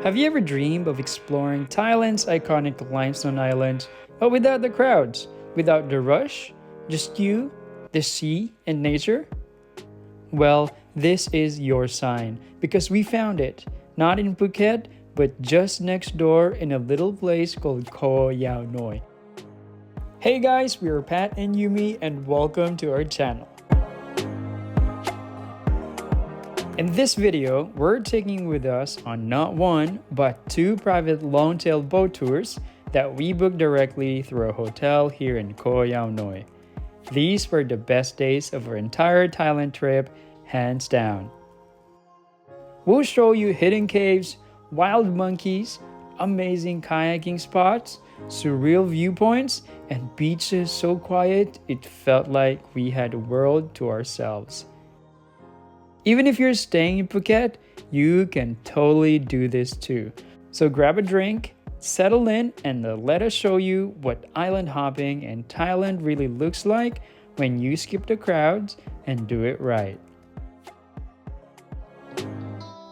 Have you ever dreamed of exploring Thailand's iconic limestone islands, but without the crowds, without the rush, just you, the sea, and nature? Well, this is your sign because we found it, not in Phuket, but just next door in a little place called Koh Yao Noi. Hey guys, we are Pat and Yumi, and welcome to our channel. In this video, we're taking with us on not one, but two private Longtail boat tours that we booked directly through a hotel here in Koh Yao Noi. These were the best days of our entire Thailand trip, hands down. We'll show you hidden caves, wild monkeys, amazing kayaking spots, surreal viewpoints, and beaches so quiet it felt like we had a world to ourselves. Even if you're staying in Phuket, you can totally do this too. So grab a drink, settle in, and let us show you what island hopping in Thailand really looks like when you skip the crowds and do it right.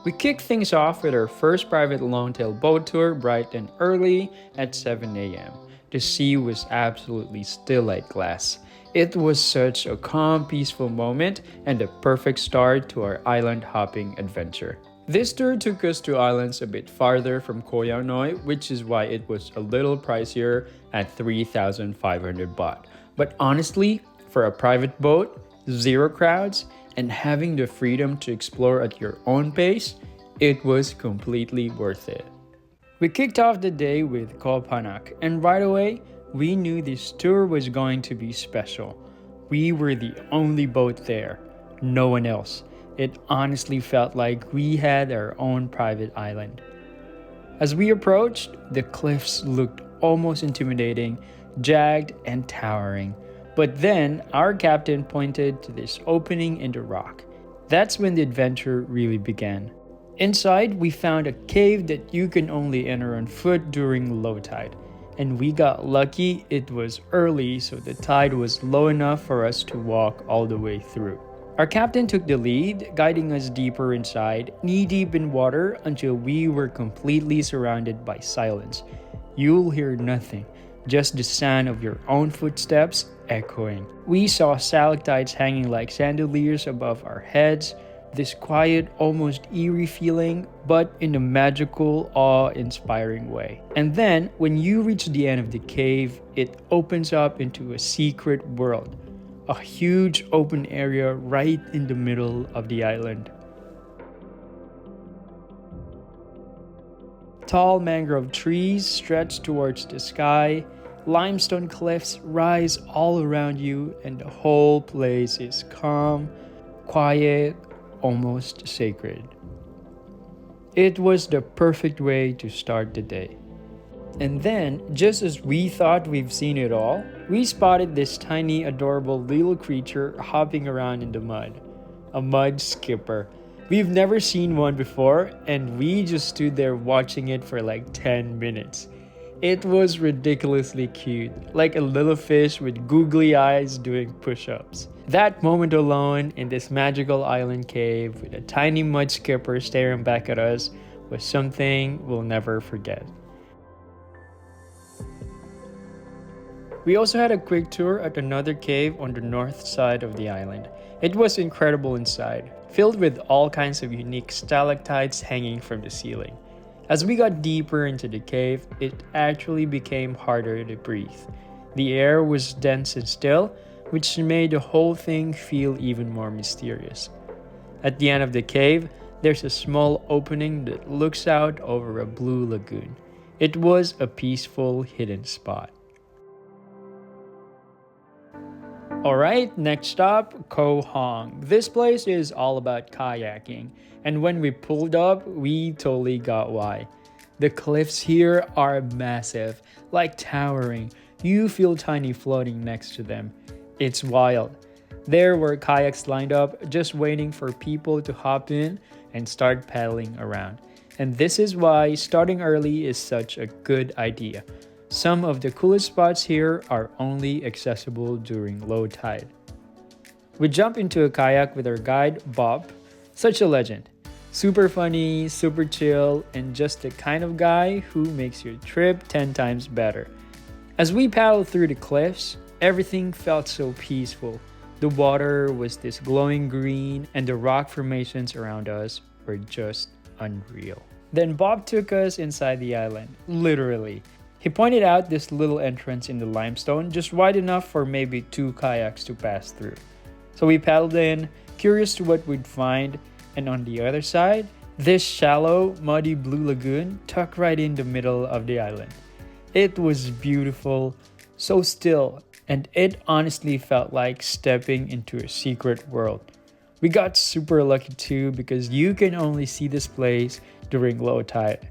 We kicked things off with our first private Longtail boat tour bright and early at 7 a.m. The sea was absolutely still like glass. It was such a calm, peaceful moment and the perfect start to our island hopping adventure. This tour took us to islands a bit farther from Koh Yao Noi, which is why it was a little pricier at 3,500 baht. But honestly, for a private boat, zero crowds, and having the freedom to explore at your own pace, it was completely worth it. We kicked off the day with Koh Phanak, and right away, we knew this tour was going to be special. We were the only boat there, no one else. It honestly felt like we had our own private island. As we approached, the cliffs looked almost intimidating, jagged and towering. But then our captain pointed to this opening in the rock. That's when the adventure really began. Inside, we found a cave that you can only enter on foot during low tide. And we got lucky, it was early, so the tide was low enough for us to walk all the way through. Our captain took the lead, guiding us deeper inside, knee-deep in water until we were completely surrounded by silence. You'll hear nothing, just the sound of your own footsteps echoing. We saw stalactites hanging like chandeliers above our heads, this quiet, almost eerie feeling, but in a magical, awe-inspiring way. And then, when you reach the end of the cave, it opens up into a secret world. A huge open area right in the middle of the island. Tall mangrove trees stretch towards the sky, limestone cliffs rise all around you, and the whole place is calm, quiet, almost sacred. It was the perfect way to start the day. And then, just as we thought we've seen it all, we spotted this tiny, adorable little creature hopping around in the mud. A mud skipper. We've never seen one before, and we just stood there watching it for like 10 minutes. It was ridiculously cute, like a little fish with googly eyes doing push-ups. That moment alone in this magical island cave with a tiny mud skipper staring back at us was something we'll never forget. We also had a quick tour at another cave on the north side of the island. It was incredible inside, filled with all kinds of unique stalactites hanging from the ceiling. As we got deeper into the cave, it actually became harder to breathe. The air was dense and still, which made the whole thing feel even more mysterious. At the end of the cave, there's a small opening that looks out over a blue lagoon. It was a peaceful, hidden spot. Alright, next stop, Koh Hong. This place is all about kayaking, and when we pulled up, we totally got why. The cliffs here are massive, like towering. You feel tiny floating next to them. It's wild. There were kayaks lined up, just waiting for people to hop in and start paddling around. And this is why starting early is such a good idea. Some of the coolest spots here are only accessible during low tide. We jump into a kayak with our guide, Bob, such a legend. Super funny, super chill, and just the kind of guy who makes your trip 10 times better. As we paddled through the cliffs, everything felt so peaceful. The water was this glowing green, and the rock formations around us were just unreal. Then Bob took us inside the island, literally. He pointed out this little entrance in the limestone, just wide enough for maybe 2 kayaks to pass through. So we paddled in, curious to what we'd find, and on the other side, this shallow, muddy blue lagoon tucked right in the middle of the island. It was beautiful, so still, and it honestly felt like stepping into a secret world. We got super lucky too because you can only see this place during low tide.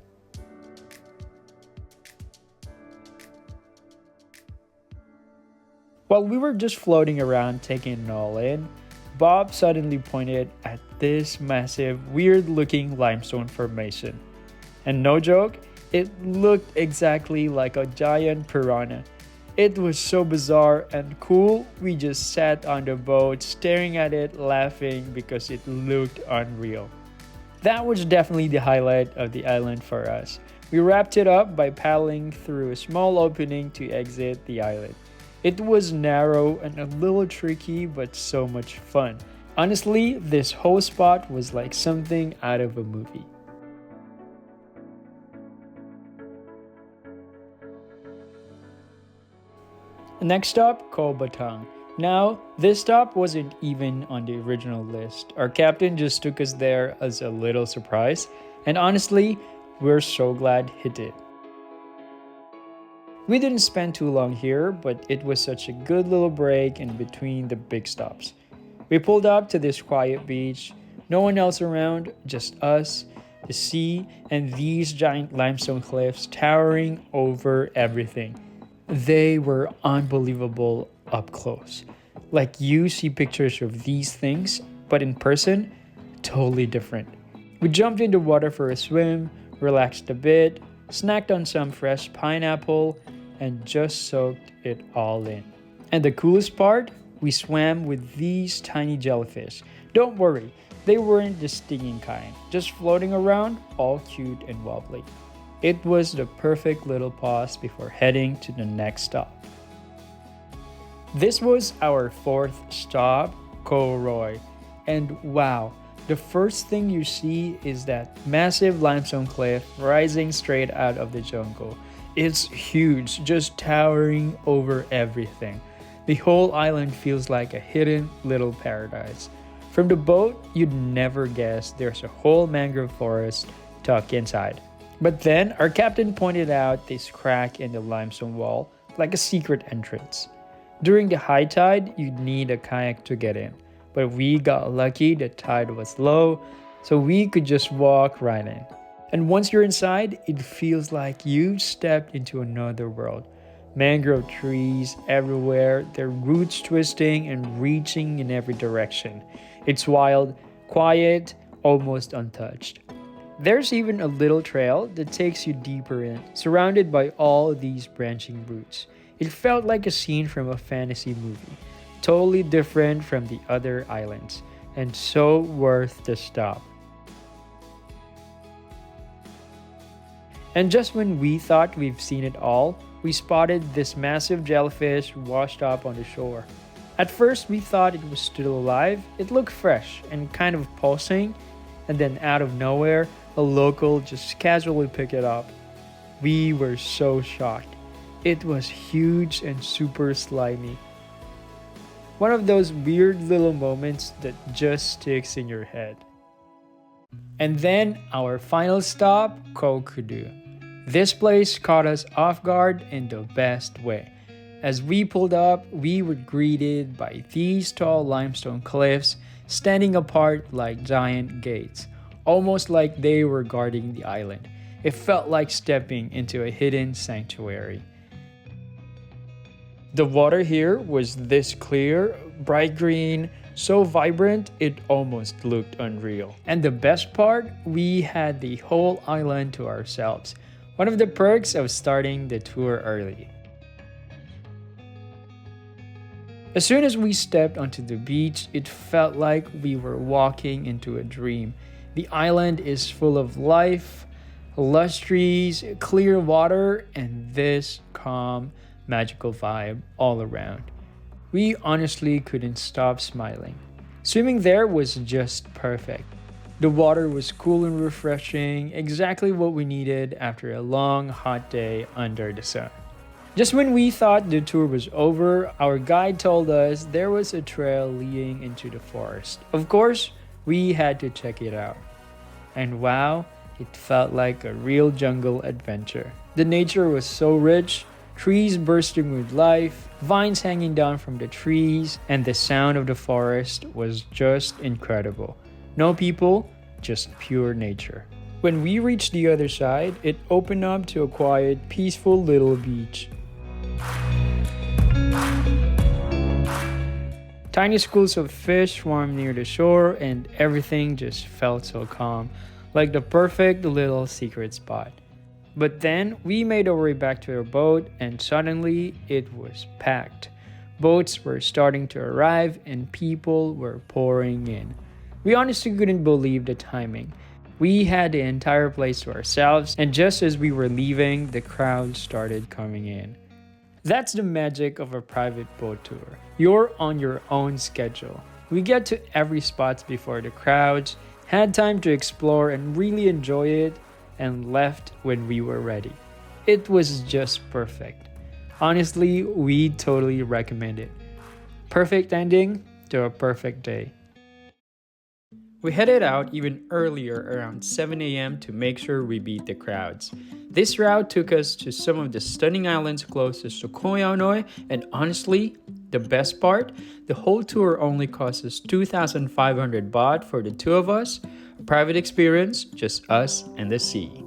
While we were just floating around taking it all in, Bob suddenly pointed at this massive, weird looking limestone formation. And no joke, it looked exactly like a giant piranha. It was so bizarre and cool, we just sat on the boat staring at it, laughing because it looked unreal. That was definitely the highlight of the island for us. We wrapped it up by paddling through a small opening to exit the island. It was narrow and a little tricky, but so much fun. Honestly, this whole spot was like something out of a movie. Next stop, Koh Batang. Now, this stop wasn't even on the original list. Our captain just took us there as a little surprise, and honestly, we're so glad he did. We didn't spend too long here, but it was such a good little break in between the big stops. We pulled up to this quiet beach, no one else around, just us, the sea, and these giant limestone cliffs towering over everything. They were unbelievable up close. Like you see pictures of these things, but in person, totally different. We jumped into water for a swim, relaxed a bit, snacked on some fresh pineapple, and just soaked it all in. And the coolest part, we swam with these tiny jellyfish. Don't worry, they weren't the stinging kind, just floating around, all cute and wobbly. It was the perfect little pause before heading to the next stop. This was our fourth stop, Koh Roi. And wow, the first thing you see is that massive limestone cliff rising straight out of the jungle. It's huge, just towering over everything. The whole island feels like a hidden little paradise. From the boat, you'd never guess there's a whole mangrove forest tucked inside. But then our captain pointed out this crack in the limestone wall, like a secret entrance. During the high tide, you'd need a kayak to get in. But we got lucky, the tide was low, so we could just walk right in. And once you're inside, it feels like you've stepped into another world. Mangrove trees everywhere, their roots twisting and reaching in every direction. It's wild, quiet, almost untouched. There's even a little trail that takes you deeper in, surrounded by all these branching roots. It felt like a scene from a fantasy movie, totally different from the other islands, and so worth the stop. And just when we thought we've seen it all, we spotted this massive jellyfish washed up on the shore. At first, we thought it was still alive. It looked fresh and kind of pulsing, and then out of nowhere, a local just casually picked it up. We were so shocked. It was huge and super slimy. One of those weird little moments that just sticks in your head. And then our final stop, Koh Kudu. This place caught us off guard in the best way. As we pulled up, we were greeted by these tall limestone cliffs standing apart like giant gates, almost like they were guarding the island. It felt like stepping into a hidden sanctuary. The water here was this clear, bright green, so vibrant it almost looked unreal. And the best part, we had the whole island to ourselves. One of the perks of starting the tour early. As soon as we stepped onto the beach, it felt like we were walking into a dream. The island is full of life, lush trees, clear water, and this calm, magical vibe all around. We honestly couldn't stop smiling. Swimming there was just perfect. The water was cool and refreshing, exactly what we needed after a long, hot day under the sun. Just when we thought the tour was over, our guide told us there was a trail leading into the forest. Of course, we had to check it out. And wow, it felt like a real jungle adventure. The nature was so rich, trees bursting with life, vines hanging down from the trees, and the sound of the forest was just incredible. No people, just pure nature. When we reached the other side, it opened up to a quiet, peaceful little beach. Tiny schools of fish swarmed near the shore, and everything just felt so calm, like the perfect little secret spot. But then we made our way back to our boat, and suddenly it was packed. Boats were starting to arrive, and people were pouring in. We honestly couldn't believe the timing. We had the entire place to ourselves, and just as we were leaving, the crowd started coming in. That's the magic of a private boat tour. You're on your own schedule. We get to every spot before the crowds, had time to explore and really enjoy it, and left when we were ready. It was just perfect. Honestly, we totally recommend it. Perfect ending to a perfect day. We headed out even earlier around 7 a.m. to make sure we beat the crowds. This route took us to some of the stunning islands closest to Koh Yao Noi, and honestly, the best part, the whole tour only cost us 2,500 baht for the two of us, a private experience, just us and the sea.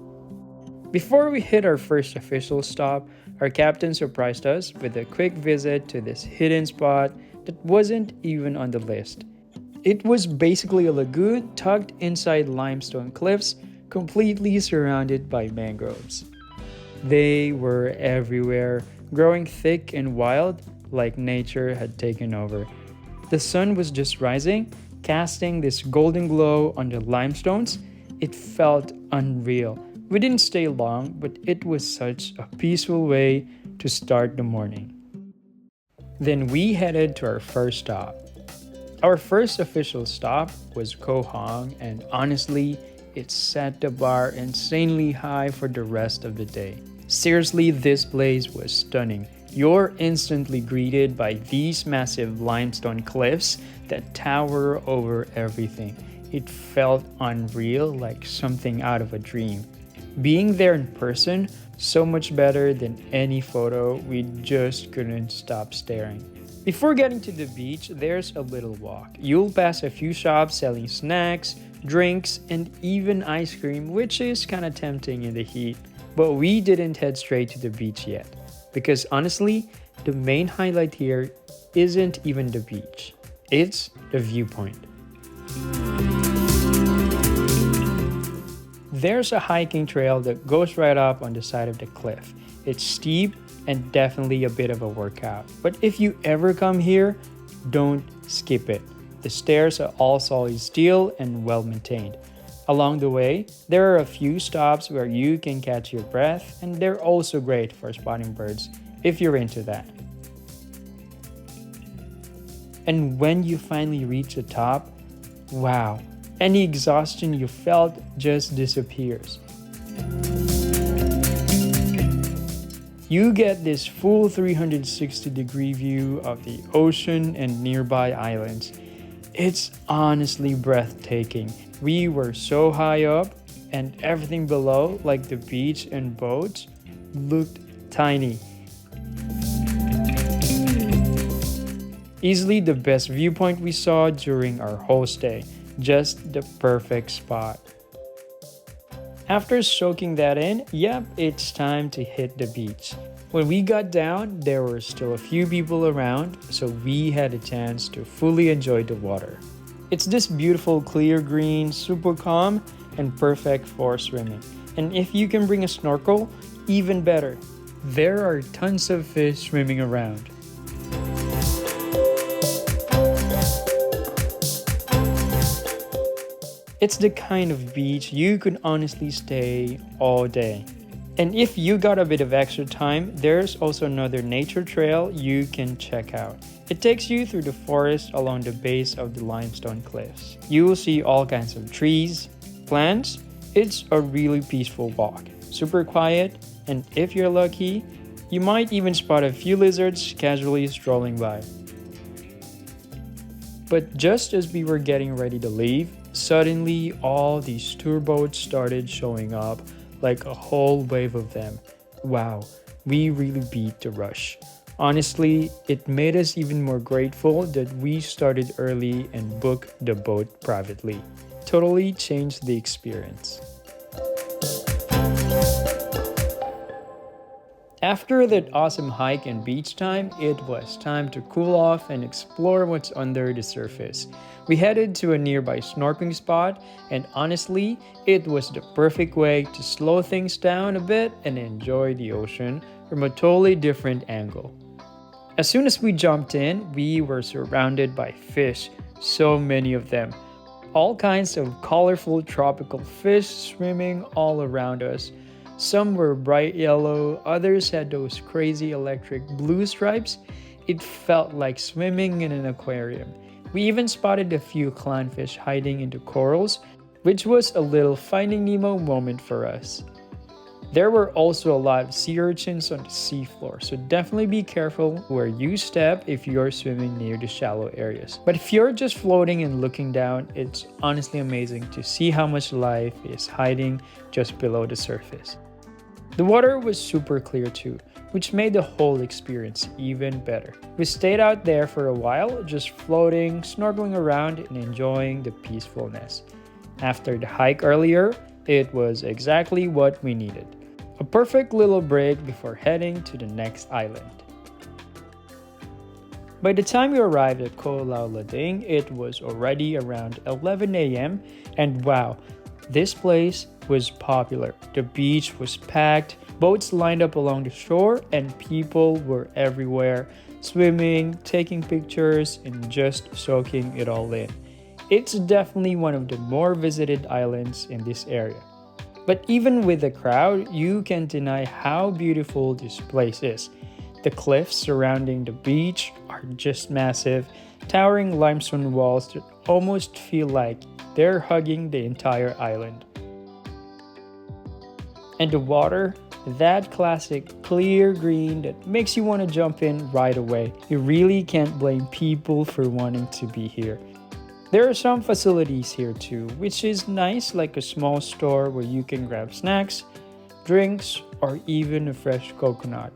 Before we hit our first official stop, our captain surprised us with a quick visit to this hidden spot that wasn't even on the list. It was basically a lagoon tucked inside limestone cliffs, completely surrounded by mangroves. They were everywhere, growing thick and wild, like nature had taken over. The sun was just rising, casting this golden glow on the limestones. It felt unreal. We didn't stay long, but it was such a peaceful way to start the morning. Then we headed to our first stop. Our first official stop was Koh Hong, and honestly, it set the bar insanely high for the rest of the day. Seriously, this place was stunning. You're instantly greeted by these massive limestone cliffs that tower over everything. It felt unreal, like something out of a dream. Being there in person, so much better than any photo, we just couldn't stop staring. Before getting to the beach, there's a little walk. You'll pass a few shops selling snacks, drinks, and even ice cream, which is kinda tempting in the heat. But we didn't head straight to the beach yet, because honestly, the main highlight here isn't even the beach. It's the viewpoint. There's a hiking trail that goes right up on the side of the cliff. It's steep and definitely a bit of a workout. But if you ever come here, don't skip it. The stairs are all solid steel and well maintained. Along the way, there are a few stops where you can catch your breath, and they're also great for spotting birds if you're into that. And when you finally reach the top, wow, any exhaustion you felt just disappears. You get this full 360-degree view of the ocean and nearby islands. It's honestly breathtaking. We were so high up, and everything below, like the beach and boats, looked tiny. Easily the best viewpoint we saw during our whole stay. Just the perfect spot. After soaking that in, yep, it's time to hit the beach. When we got down, there were still a few people around, so we had a chance to fully enjoy the water. It's this beautiful clear green, super calm, and perfect for swimming. And if you can bring a snorkel, even better. There are tons of fish swimming around. It's the kind of beach you could honestly stay all day. And if you got a bit of extra time, there's also another nature trail you can check out. It takes you through the forest along the base of the limestone cliffs. You will see all kinds of trees, plants. It's a really peaceful walk, super quiet, and if you're lucky, you might even spot a few lizards casually strolling by. But just as we were getting ready to leave, suddenly all these tour boats started showing up, like a whole wave of them. Wow, we really beat the rush. Honestly, it made us even more grateful that we started early and booked the boat privately. Totally changed the experience. After that awesome hike and beach time, it was time to cool off and explore what's under the surface. We headed to a nearby snorkeling spot, and honestly, it was the perfect way to slow things down a bit and enjoy the ocean from a totally different angle. As soon as we jumped in, we were surrounded by fish, so many of them. All kinds of colorful tropical fish swimming all around us. Some were bright yellow, others had those crazy electric blue stripes. It felt like swimming in an aquarium. We even spotted a few clownfish hiding into corals, which was a little Finding Nemo moment for us. There were also a lot of sea urchins on the seafloor, so definitely be careful where you step if you're swimming near the shallow areas. But if you're just floating and looking down, it's honestly amazing to see how much life is hiding just below the surface. The water was super clear too, which made the whole experience even better. We stayed out there for a while, just floating, snorkeling around, and enjoying the peacefulness. After the hike earlier, it was exactly what we needed. A perfect little break before heading to the next island. By the time we arrived at Koh Yao Noi, it was already around 11 a.m. and wow, this place was popular. The beach was packed, boats lined up along the shore, and people were everywhere, swimming, taking pictures, and just soaking it all in. It's definitely one of the more visited islands in this area. But even with the crowd, you can't deny how beautiful this place is. The cliffs surrounding the beach are just massive, towering limestone walls that almost feel like they're hugging the entire island. And the water, that classic clear green that makes you want to jump in right away. You really can't blame people for wanting to be here. There are some facilities here too, which is nice, like a small store where you can grab snacks, drinks, or even a fresh coconut.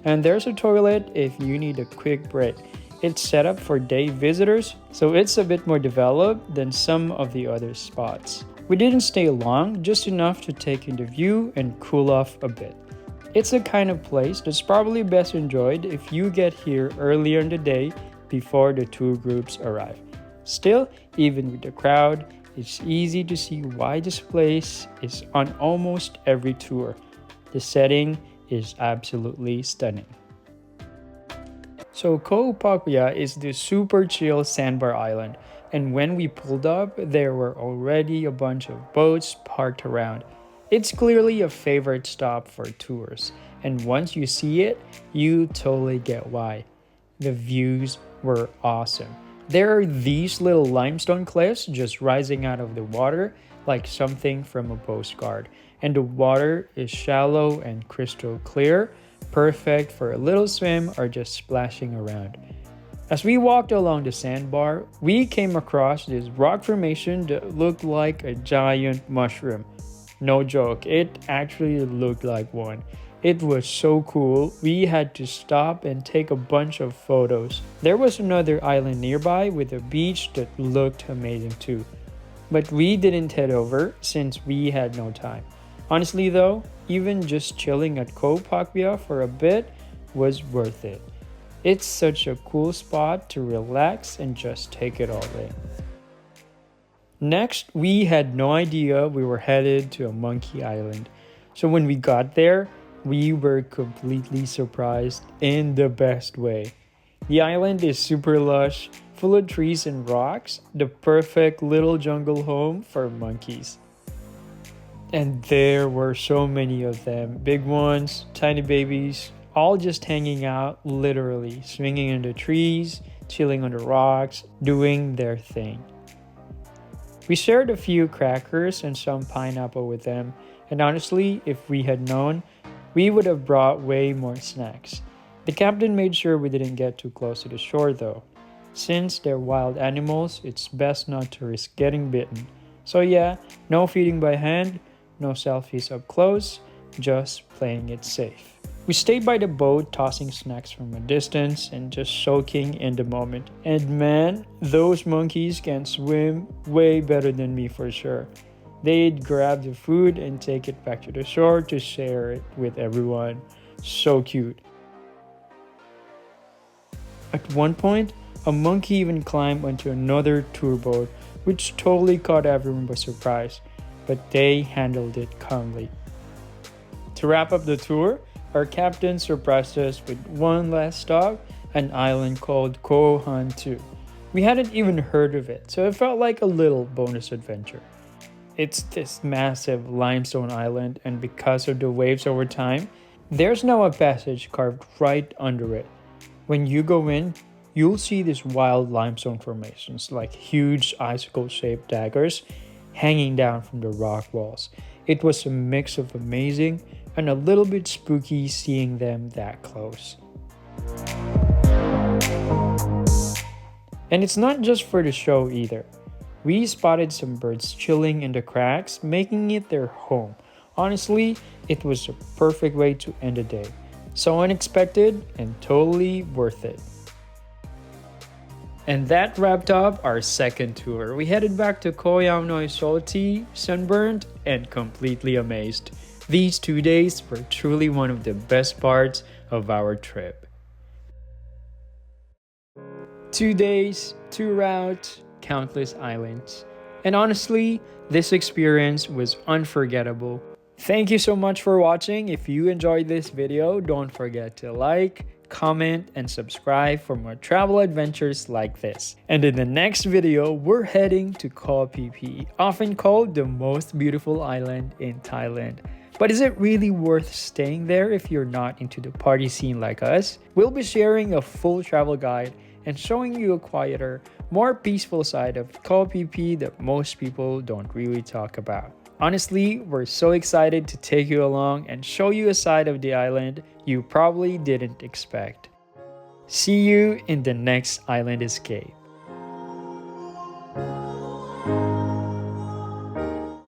And there's a toilet if you need a quick break. It's set up for day visitors, so it's a bit more developed than some of the other spots. We didn't stay long, just enough to take in the view and cool off a bit. It's the kind of place that's probably best enjoyed if you get here earlier in the day before the tour groups arrive. Still, even with the crowd, it's easy to see why this place is on almost every tour. The setting is absolutely stunning. So Koh Phaphaya is the super chill sandbar island, and when we pulled up, there were already a bunch of boats parked around. It's clearly a favorite stop for tours, and once you see it, you totally get why. The views were awesome. There are these little limestone cliffs just rising out of the water like something from a postcard, and the water is shallow and crystal clear, perfect for a little swim or just splashing around. As we walked along the sandbar, we came across this rock formation that looked like a giant mushroom. No joke, it actually looked like one. It was so cool, we had to stop and take a bunch of photos. There was another island nearby with a beach that looked amazing too. But we didn't head over since we had no time. Honestly though, even just chilling at Koh Phaphaya for a bit was worth it. It's such a cool spot to relax and just take it all in. Next, we had no idea we were headed to a monkey island. So when we got there, we were completely surprised in the best way. The island is super lush, full of trees and rocks, the perfect little jungle home for monkeys. And there were so many of them, big ones, tiny babies, all just hanging out, literally, swinging in the trees, chilling on the rocks, doing their thing. We shared a few crackers and some pineapple with them, and honestly, if we had known, we would have brought way more snacks. The captain made sure we didn't get too close to the shore though. Since they're wild animals, it's best not to risk getting bitten. So yeah, no feeding by hand, no selfies up close, just playing it safe. We stayed by the boat, tossing snacks from a distance and just soaking in the moment. And man, those monkeys can swim way better than me for sure. They'd grab the food and take it back to the shore to share it with everyone. So cute. At one point, a monkey even climbed onto another tour boat, which totally caught everyone by surprise, but they handled it calmly. To wrap up the tour, our captain surprised us with one last stop, an island called Koh Yao Noi. We hadn't even heard of it, so it felt like a little bonus adventure. It's this massive limestone island, and because of the waves over time, there's now a passage carved right under it. When you go in, you'll see these wild limestone formations like huge icicle-shaped daggers hanging down from the rock walls. It was a mix of amazing and a little bit spooky seeing them that close. And it's not just for the show either. We spotted some birds chilling in the cracks, making it their home. Honestly, it was a perfect way to end the day. So unexpected and totally worth it. And that wrapped up our second tour. We headed back to Koh Yao Noi salty, sunburned, and completely amazed. These 2 days were truly one of the best parts of our trip. 2 days, 2 routes, countless islands. And honestly, this experience was unforgettable. Thank you so much for watching. If you enjoyed this video, don't forget to like, comment, and subscribe for more travel adventures like this. And in the next video, we're heading to Koh Phi Phi, often called the most beautiful island in Thailand. But is it really worth staying there if you're not into the party scene like us? We'll be sharing a full travel guide and showing you a quieter, more peaceful side of Koh Phi Phi that most people don't really talk about. Honestly, we're so excited to take you along and show you a side of the island you probably didn't expect. See you in the next island escape.